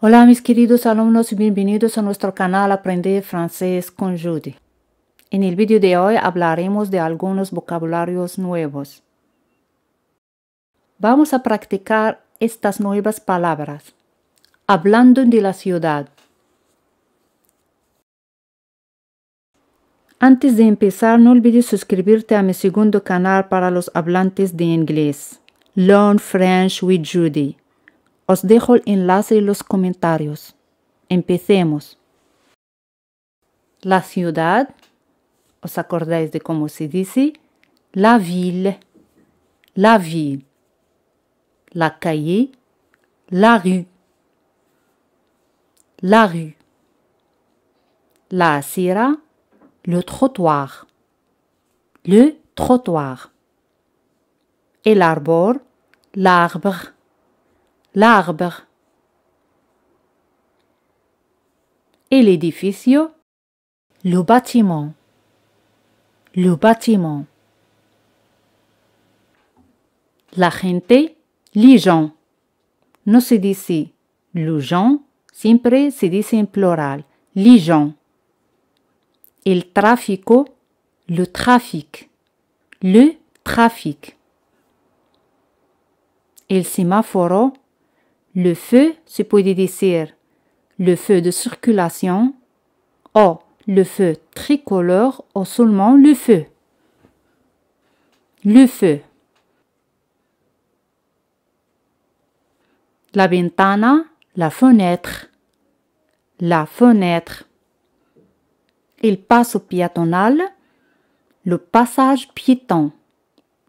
Hola mis queridos alumnos, bienvenidos a nuestro canal Aprender Francés con Judy. En el vídeo de hoy hablaremos de algunos vocabularios nuevos. Vamos a practicar estas nuevas palabras. Hablando de la ciudad. Antes de empezar, no olvides suscribirte a mi segundo canal para los hablantes de inglés, Learn French with Judy. Os dejo el enlace en los comentarios. Empecemos. La ciudad, ¿os acordáis de cómo se dice? La ville, la ville. La calle, la rue, la rue. La acera, le trottoir, le trottoir. El árbol, l'arbre, l'arbre. El edificio, le bâtiment, le bâtiment. La gente, les gens. No se dice les gens, siempre se dice en plural, les gens. El tráfico, le trafic, le trafic. El semáforo, le feu, se puede decir le feu de circulation o le feu tricolore o seulement le feu. Le feu. La ventana, la fenêtre, la fenêtre. El paso piétonal, le passage piéton,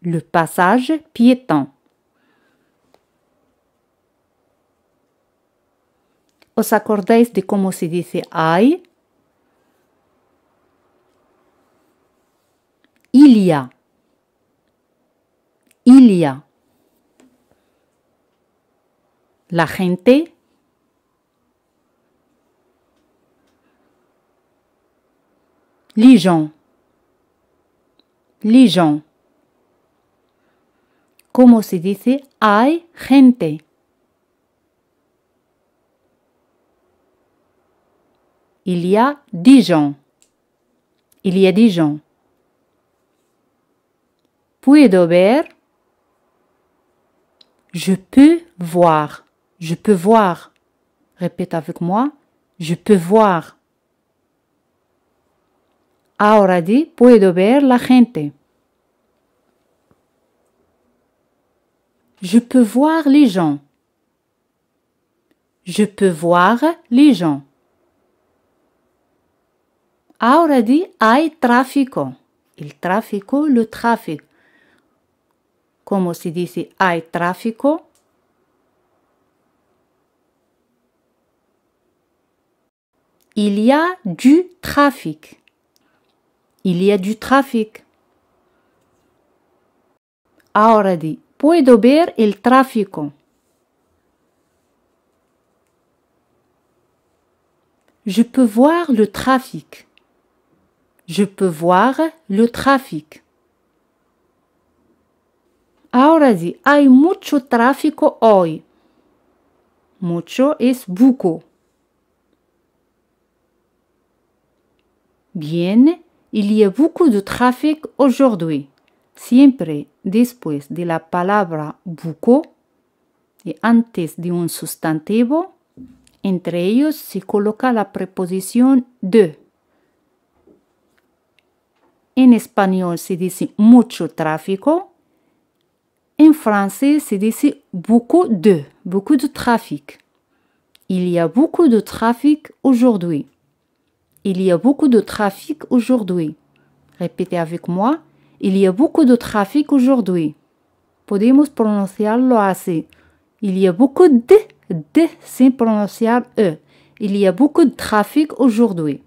le passage piéton. ¿Os acordáis de cómo se dice hay? Il y a. Il y a. La gente. Les gens. Les gens. ¿Cómo se dice hay gente? Il y a des gens. Il y a des gens. Puedo ver. Je peux voir. Je peux voir. Répète avec moi. Je peux voir. Ahora di, puedo ver la gente. Je peux voir les gens. Je peux voir les gens. Ahora di, hay tráfico. El tráfico, le trafic. ¿Cómo se dice hay tráfico? Il y a du trafic. Il y a du trafic. Ahora di, puedo ver el tráfico. Je peux voir le trafic. Je peux voir le trafic. Ahora di, hay mucho tráfico hoy. Mucho es beaucoup. Bien, il y a beaucoup de trafic aujourd'hui. Siempre después de la palabra beaucoup y antes de un sustantivo, entre ellos se coloca la preposición de. En español se dice mucho tráfico. En français se dice beaucoup de trafic. Il y a beaucoup de trafic aujourd'hui. Il y a beaucoup de trafic aujourd'hui. Répétez avec moi. Il y a beaucoup de trafic aujourd'hui. Podemos pronunciarlo así. Il y a beaucoup de sin pronunciar e. Il y a beaucoup de trafic aujourd'hui.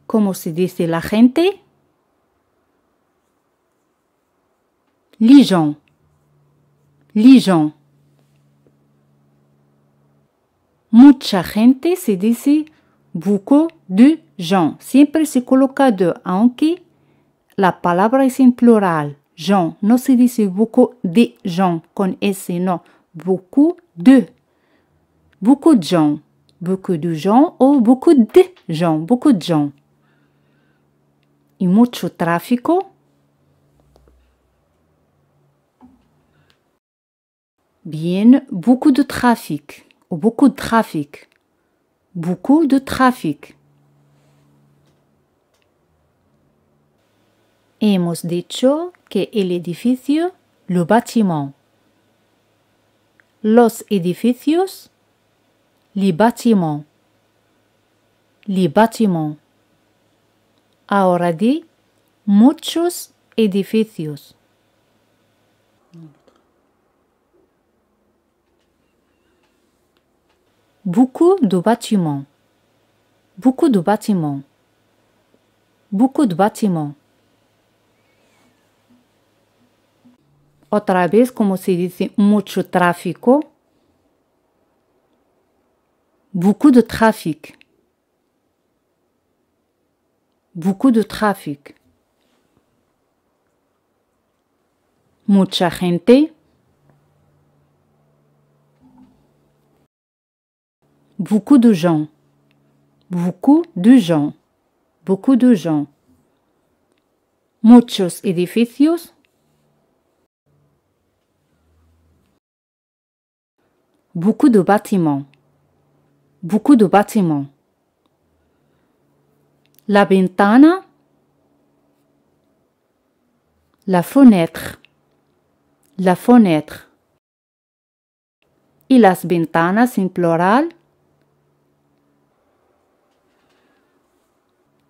¿Cómo se dice la gente? Les gens. Les gens. Mucha gente se dice beaucoup de gens. Siempre se coloca de, aunque la palabra es en plural. gens. No se dice beaucoup de gens con S, no. Beaucoup de. Beaucoup de gens. Beaucoup de gens o beaucoup de gens. Beaucoup de gens. Y mucho tráfico. Bien, beaucoup de trafic. O beaucoup de trafic. Beaucoup de trafic. Hemos dicho que el edificio, le bâtiment. Los edificios, les bâtiments. Les bâtiments. Ahora di muchos edificios. Beaucoup de bâtiments. Beaucoup de bâtiments. Beaucoup de bâtiments. Otra vez, como se dice mucho tráfico. Beaucoup de trafic. Beaucoup de trafic. Mucha gente. Beaucoup de gens. Beaucoup de gens. Beaucoup de gens. Muchos edificios. Beaucoup de bâtiments. Beaucoup de bâtiments. La ventana. La fenêtre. La fenêtre. Y las ventanas en plural.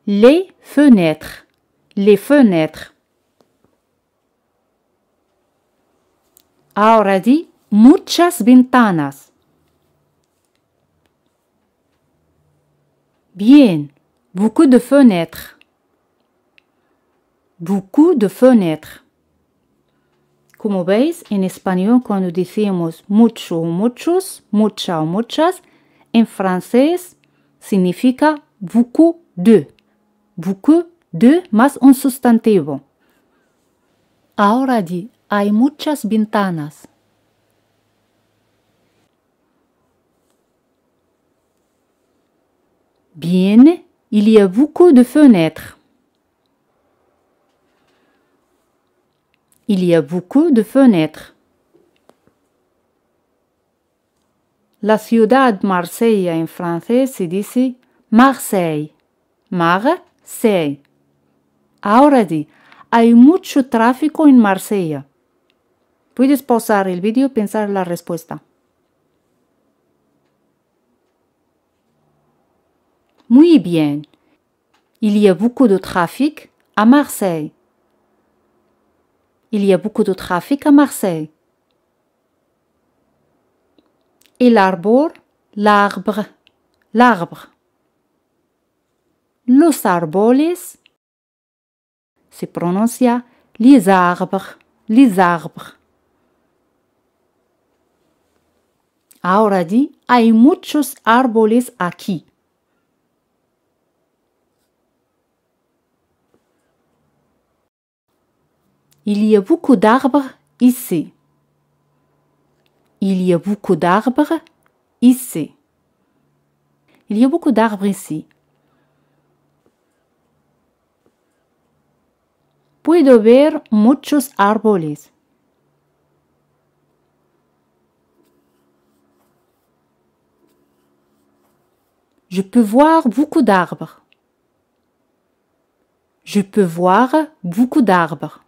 Les fenêtres. Les fenêtres. Ahora di muchas ventanas. Bien, beaucoup de fenêtres. Beaucoup de fenêtres. Como veis, en español cuando decimos mucho o muchos, mucha o muchas, en francés significa beaucoup de. Beaucoup de más un sustantivo. Ahora di, hay muchas ventanas. Bien, il y a beaucoup de fenêtres. Il y a beaucoup de fenêtres. La ciudad Marsella en francés se dice Marseille. Marseille. Ahora di, hay mucho tráfico en Marsella. Puedes pausar el vídeo y pensar la respuesta. Muy bien. Il y a beaucoup de trafic à Marseille. Il y a beaucoup de trafic à Marseille. Et l'arbre, l'arbre, l'arbre. Los árboles se pronuncia les arbres, les arbres. Ahora di, hay muchos árboles aquí. Il y a beaucoup d'arbres ici. Il y a beaucoup d'arbres ici. Il y a beaucoup d'arbres ici. Puedo ver muchos árboles. Je peux voir beaucoup d'arbres. Je peux voir beaucoup d'arbres.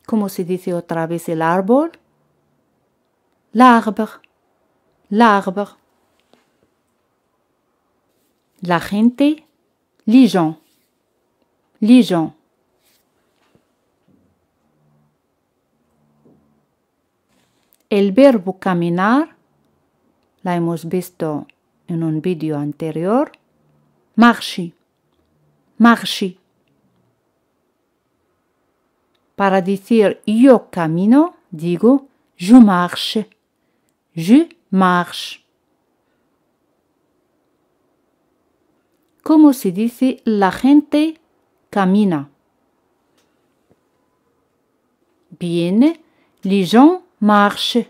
¿Cómo se dice otra vez el árbol? L'arbre. L'arbre. La gente. Les gens. Les gens. El verbo caminar, la hemos visto en un vídeo anterior. Marcher. Marcher. Para decir yo camino, digo je marche. Je marche. ¿Cómo se dice la gente camina. Bien, les gens marchent.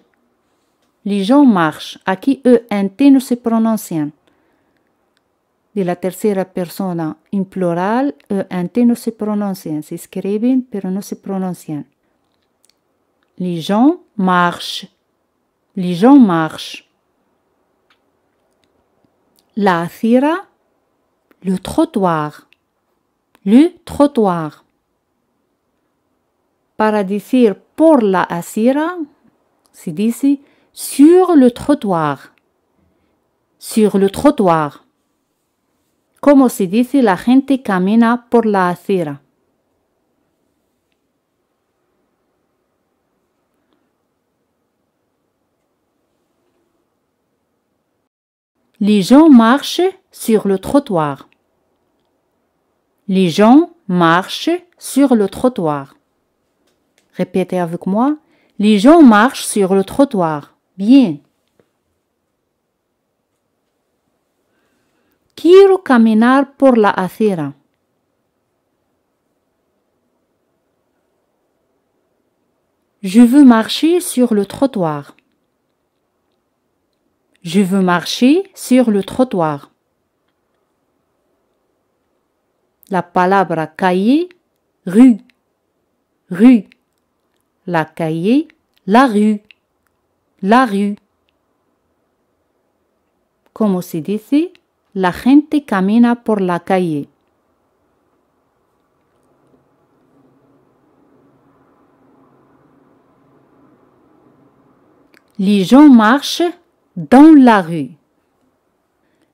Les gens marchent. Aquí ENT no se pronuncian. De la tercera persona en plural, ENT no se pronuncian. Se escriben, pero no se pronuncian. Les gens marchent. Les gens marchent. La acera, le trottoir. Le trottoir. Para decir por la acera, se dice sur le trottoir. Sur le trottoir. Como se dice la gente camina por la acera. Les gens marchent sur le trottoir. Les gens marchent sur le trottoir. Répétez avec moi. Les gens marchent sur le trottoir. Bien. Quiero caminar por la acera. Je veux marcher sur le trottoir. Je veux marcher sur le trottoir. La palabra calle, rue. Rue. La calle, la rue. La rue. Como se dice, la gente camina por la calle. Les gens marchent dans la rue.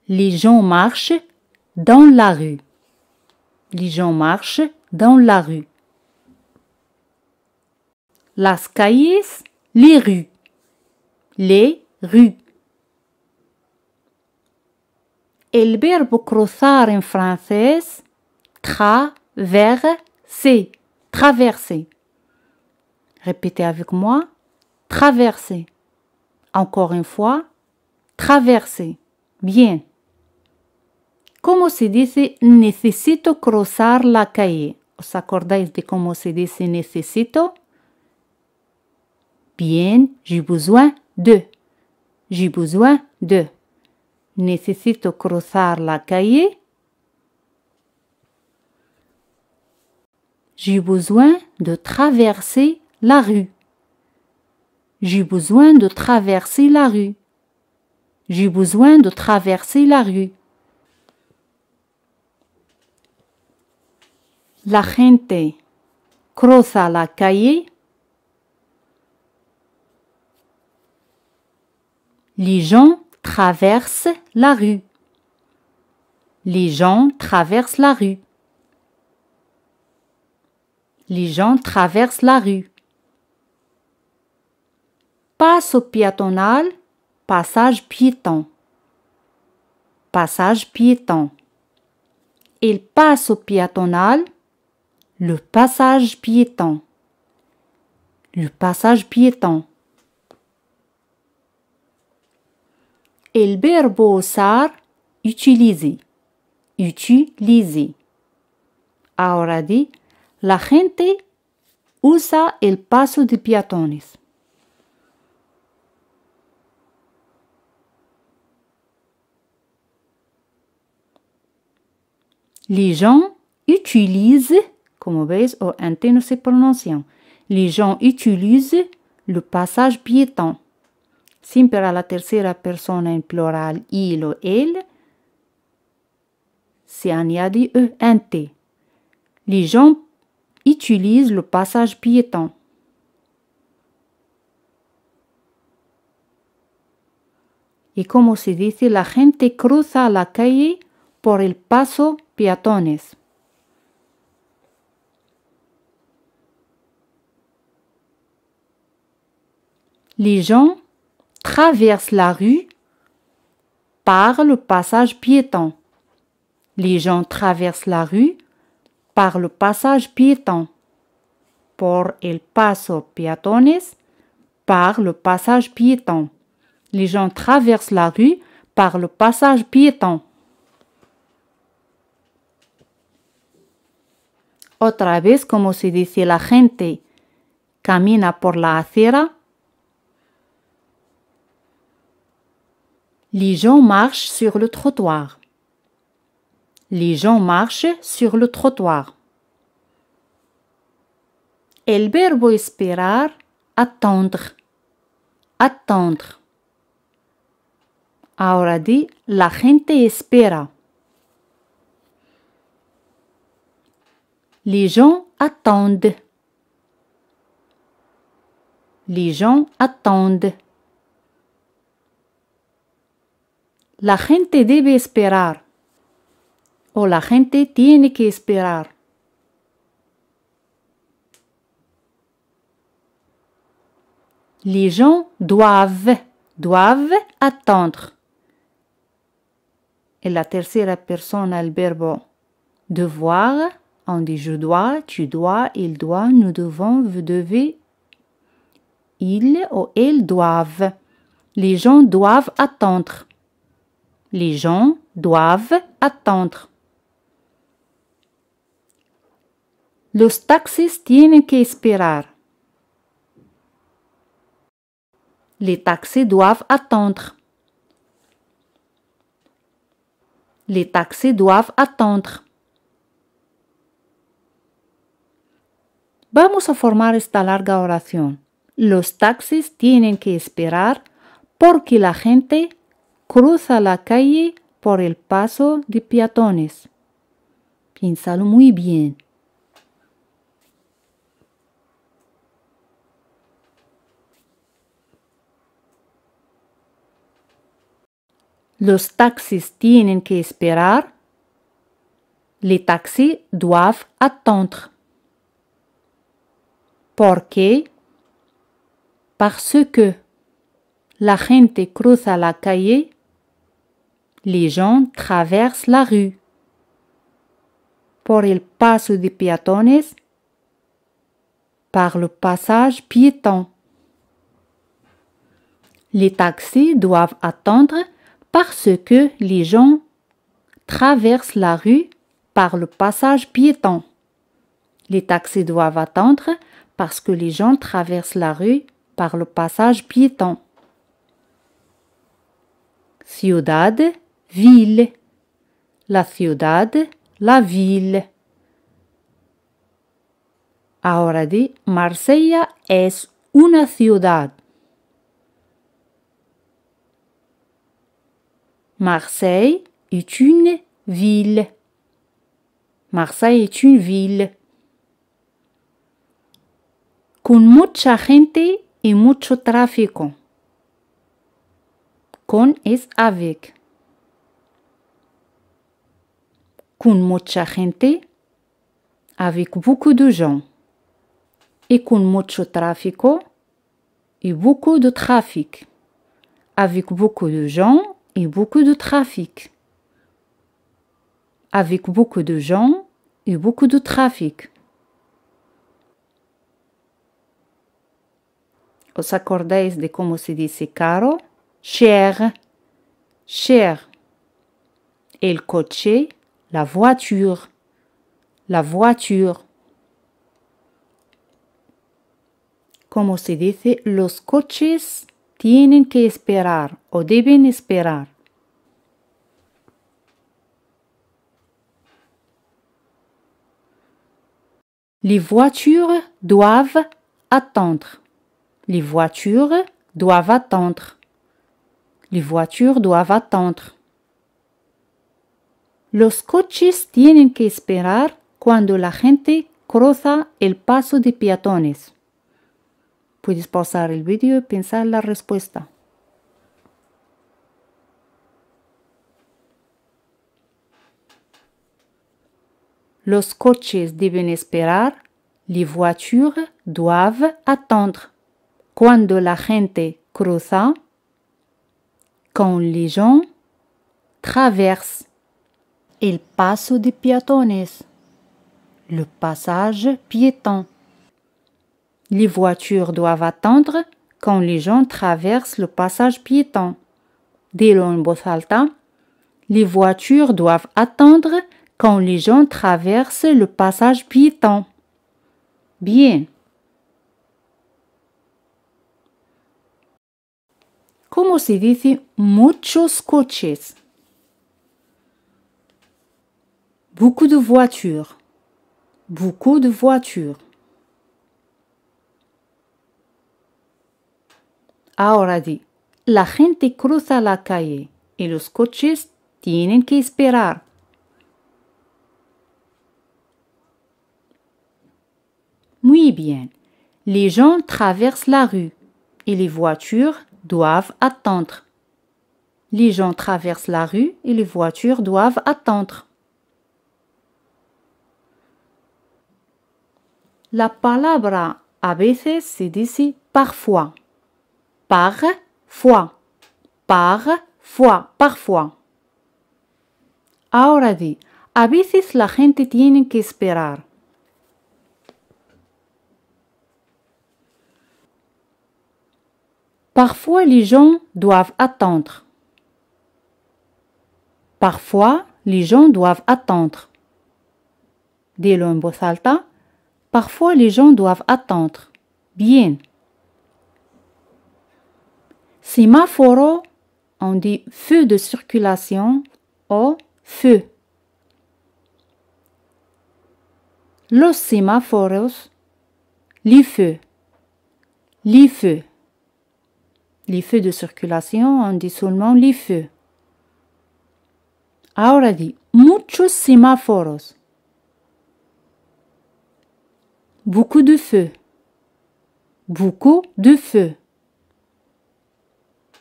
Les gens marchent dans la rue. Les gens marchent dans la rue. Las calles, les rues. Les rues. El verbo cruzar en francés, traverser. Traverser. Répétez avec moi. Traverser. Encore une fois. Traverser. Bien. ¿Cómo se dice necesito cruzar la calle? ¿Os acordáis de cómo se dice necesito? Bien, j'ai besoin de. J'ai besoin de. Necesito cruzar la calle. J'ai besoin de traverser la rue. J'ai besoin de traverser la rue. J'ai besoin de traverser la rue. La gente cruza la calle. Les gens traversent la rue. Les gens traversent la rue. Les gens traversent la rue. Passo piétonal, passage piéton. Passage piéton. El paso piétonal, le passage piéton. Le passage piéton. El verbo usar, utiliser. Utiliser. Ahora di, la gente usa el paso de peatones. Les gens utilisent, como veis, ONT no se pronuncian. Les gens utilisent le passage piéton. Siempre a la tercera persona en plural il o elle se añade ENT. Les gens utilisent le passage piéton. Y como se dice, la gente cruza la calle por el paso peatones. Les gens traversent la rue par le passage piéton. Les gens traversent la rue par le passage piéton. Por el paso peatones, par le passage piéton. Les gens traversent la rue par le passage piéton. Otra vez, como se dice la gente camina por la acera. Les gens marchent sur le trottoir. Les gens marchent sur le trottoir. El verbo esperar, attendre. Attendre. Ahora di, la gente espera. Les gens attendent. Les gens attendent. La gente debe esperar. O la gente tiene que esperar. Les gens doivent attendre. Et la tercera persona, el verbo devoir. On dit je dois, tu dois, il doit, nous devons, vous devez. Ils ou elles doivent. Les gens doivent attendre. Les gens doivent attendre. Los taxis tienen que esperar. Les taxis doivent attendre. Les taxis doivent attendre. Vamos a formar esta larga oración. Los taxis tienen que esperar porque la gente cruza la calle por el paso de peatones. Piénsalo muy bien. Los taxis tienen que esperar. Les taxis doivent attendre. ¿Por qué? Parce que la gente cruza la calle. Les gens traversent la rue. Por el paso de peatones. Par le passage piéton. Les taxis doivent attendre parce que les gens traversent la rue par le passage piéton. Les taxis doivent attendre parce que les gens traversent la rue par le passage piéton. Ciudad, ville. La ciudad, la ville. Ahora di, Marsella es una ciudad. Marseille est une ville. Marseille est une ville. Con mucha gente y mucho tráfico. Con es avec. Con mucha gente, avec beaucoup de gens. Et con mucho tráfico, et beaucoup de trafic. Avec beaucoup de gens et beaucoup de trafic. Avec beaucoup de gens et beaucoup de trafic. ¿Os acordáis de cómo se dice caro? Cher. Cher. El coche, la voiture. La voiture. ¿Cómo se dice? Los coches tienen que esperar o deben esperar. Les voitures doivent attendre. Les voitures doivent attendre. Les voitures doivent attendre. Los coches tienen que esperar cuando la gente cruza el paso de peatones. Puedes pausar el vídeo y pensar la respuesta. Los coches deben esperar. Les voitures doivent attendre. Cuando la gente cruza. Quand les gens traversent. El paso de peatones. Le passage piéton. Les voitures doivent attendre quand les gens traversent le passage piéton. Dilo en voz alta. Les voitures doivent attendre quand les gens traversent le passage piéton. Bien. ¿Cómo se dice muchos coches? Beaucoup de voitures. Beaucoup de voitures. Ahora di, la gente cruza la calle y los coches tienen que esperar. Muy bien. Les gens traversent la rue et les voitures doivent attendre. Les gens traversent la rue et les voitures doivent attendre. La palabra a veces se dice parfois. Parfois. Parfois. Parfois. Ahora di, a veces la gente tiene que esperar. Parfois les gens doivent attendre. Parfois les gens doivent attendre. Dilo en voz alta. Parfois les gens doivent attendre. Bien. Sémaphoro, on dit feu de circulation o feu. Los semáforos, les feux. Les feux. Les feux de circulation, on dit seulement les feux. Ahora di, muchos semáforos. Beaucoup de feux. Beaucoup de feux.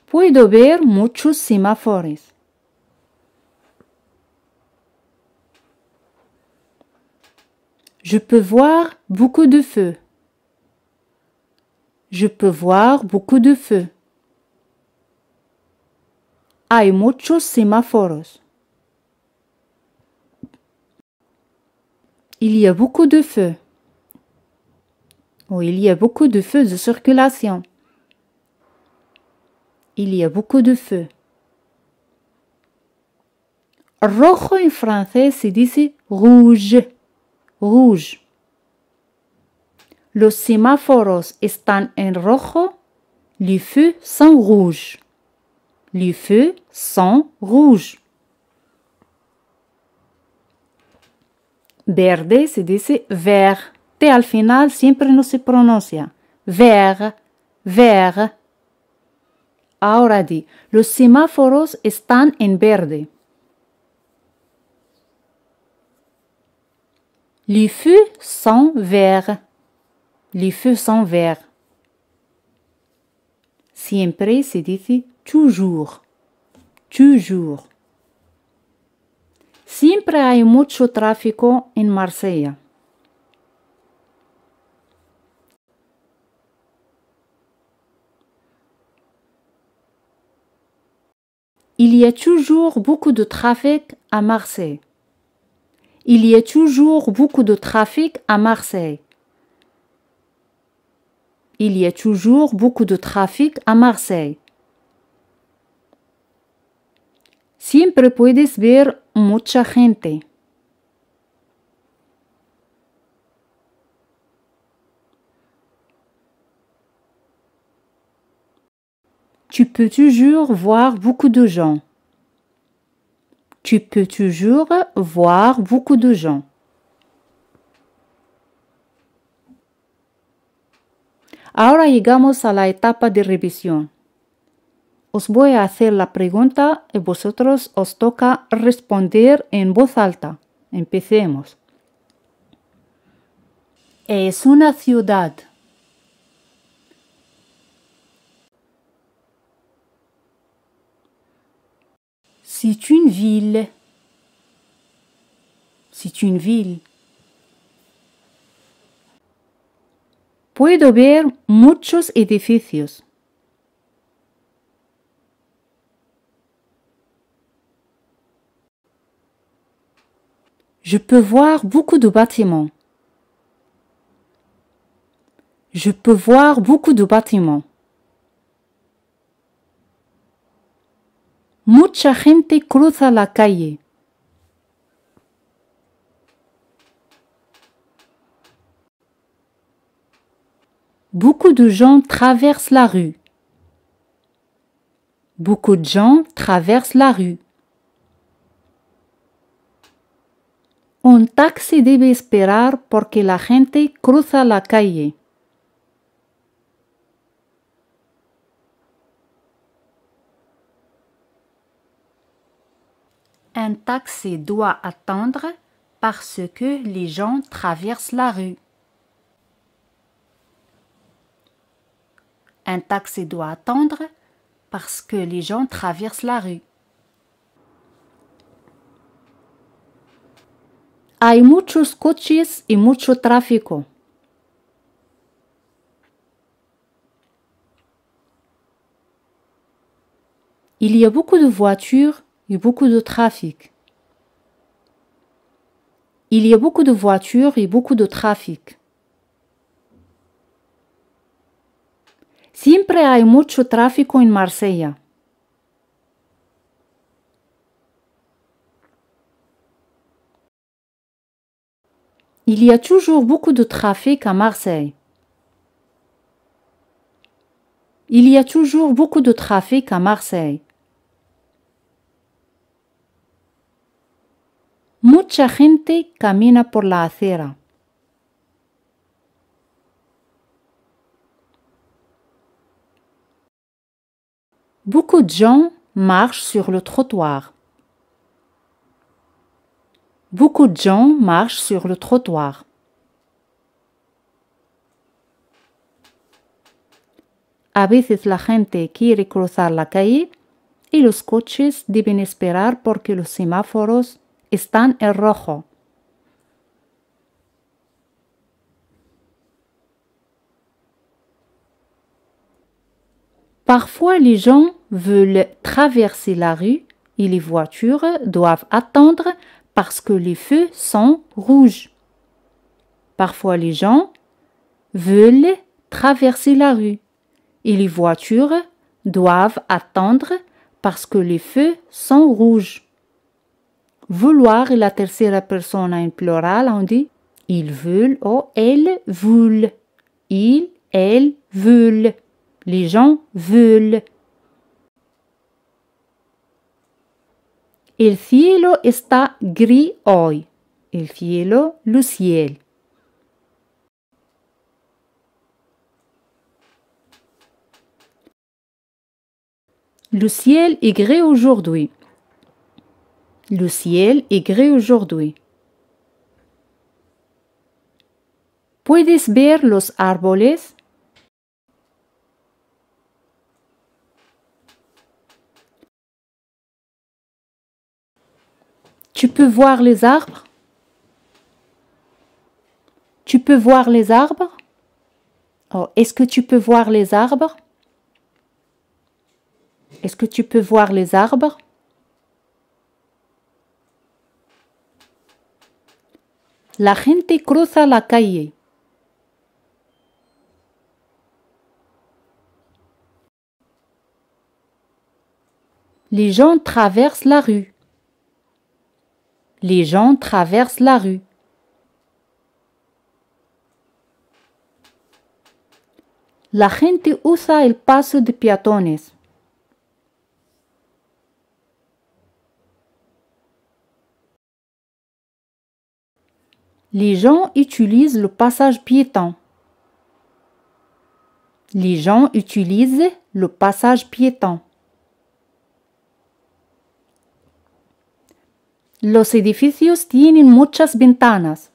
Puedo ver muchos semáforos. Je peux voir beaucoup de feux. Je peux voir beaucoup de feux. Hay muchos semáforos. Il y a beaucoup de feux. Il y a beaucoup de feux de circulation. Il y a beaucoup de feux. Rojo en français se dice rouge. Rouge. Los semáforos están en rojo. Les feux sont rouges. Les feux sont rouges. Verde se dice vert. T al final siempre no se pronuncia. Vert, vert. Ahora di, los semáforos están en verde. Les feux sont verts. Les feux sont verts. Siempre se dice toujours. Toujours. Siempre hay mucho tráfico en Marsella. Il y a toujours beaucoup de trafic à Marseille. Il y a toujours beaucoup de trafic à Marseille. Il y a toujours beaucoup de trafic à Marseille. Siempre puedes ver mucha gente. Tu peux toujours voir beaucoup de gens. Tu peux toujours voir beaucoup de gens. Ahora llegamos a la etapa de revisión. Os voy a hacer la pregunta y vosotros os toca responder en voz alta. Empecemos. Es una ciudad. C'est une ville. C'est une ville. Puedo ver muchos edificios. Je peux voir beaucoup de bâtiments. Je peux voir beaucoup de bâtiments. Mucha gente cruza la calle. Beaucoup de gens traversent la rue. Beaucoup de gens traversent la rue. Un taxi debe esperar porque la gente cruza la calle. Un taxi doit attendre parce que les gens traversent la rue. Un taxi doit attendre parce que les gens traversent la rue. Hay muchos coches y mucho tráfico. Il y a beaucoup de voitures et beaucoup de trafic. Il y a beaucoup de voitures et beaucoup de trafic. Siempre hay mucho tráfico en Marsella. Il y a toujours beaucoup de trafic à Marseille. Il y a toujours beaucoup de trafic à Marseille. Mucha gente camina por la acera. Beaucoup de gens marchent sur le trottoir. Beaucoup de gens marchent sur le trottoir. A veces la gente quiere cruzar la calle y los coches deben esperar porque los semáforos están en rojo. Parfois, les gens veulent traverser la rue et les voitures doivent attendre parce que les feux sont rouges. Parfois, les gens veulent traverser la rue et les voitures doivent attendre parce que les feux sont rouges. Vouloir est la tercera persona en plural, on dit ils veulent ou elles veulent. Ils, elles veulent. Les gens veulent. El cielo está gris hoy. El cielo, le ciel. Le ciel est gris aujourd'hui. Le ciel est gris aujourd'hui. ¿Puedes ver los árboles? Tu peux voir les arbres? Tu peux voir les arbres? Oh, est-ce que tu peux voir les arbres? Est-ce que tu peux voir les arbres? La gente cruza la calle. Les gens traversent la rue. Les gens traversent la rue. La gente usa el paso de peatones. Les gens utilisent le passage piéton. Les gens utilisent le passage piéton. Los edificios tienen muchas ventanas.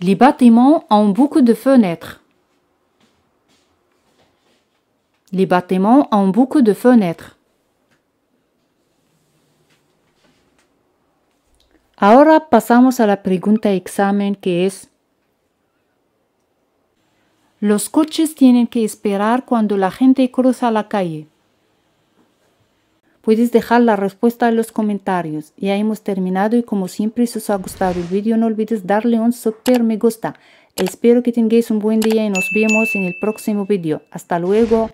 Les bâtiments ont beaucoup de fenêtres. Les bâtiments ont beaucoup de fenêtres. Ahora pasamos a la pregunta examen que es: los coches tienen que esperar cuando la gente cruza la calle. Puedes dejar la respuesta en los comentarios. Ya hemos terminado y como siempre, si os ha gustado el vídeo no olvides darle un super me gusta. Espero que tengáis un buen día y nos vemos en el próximo vídeo. Hasta luego.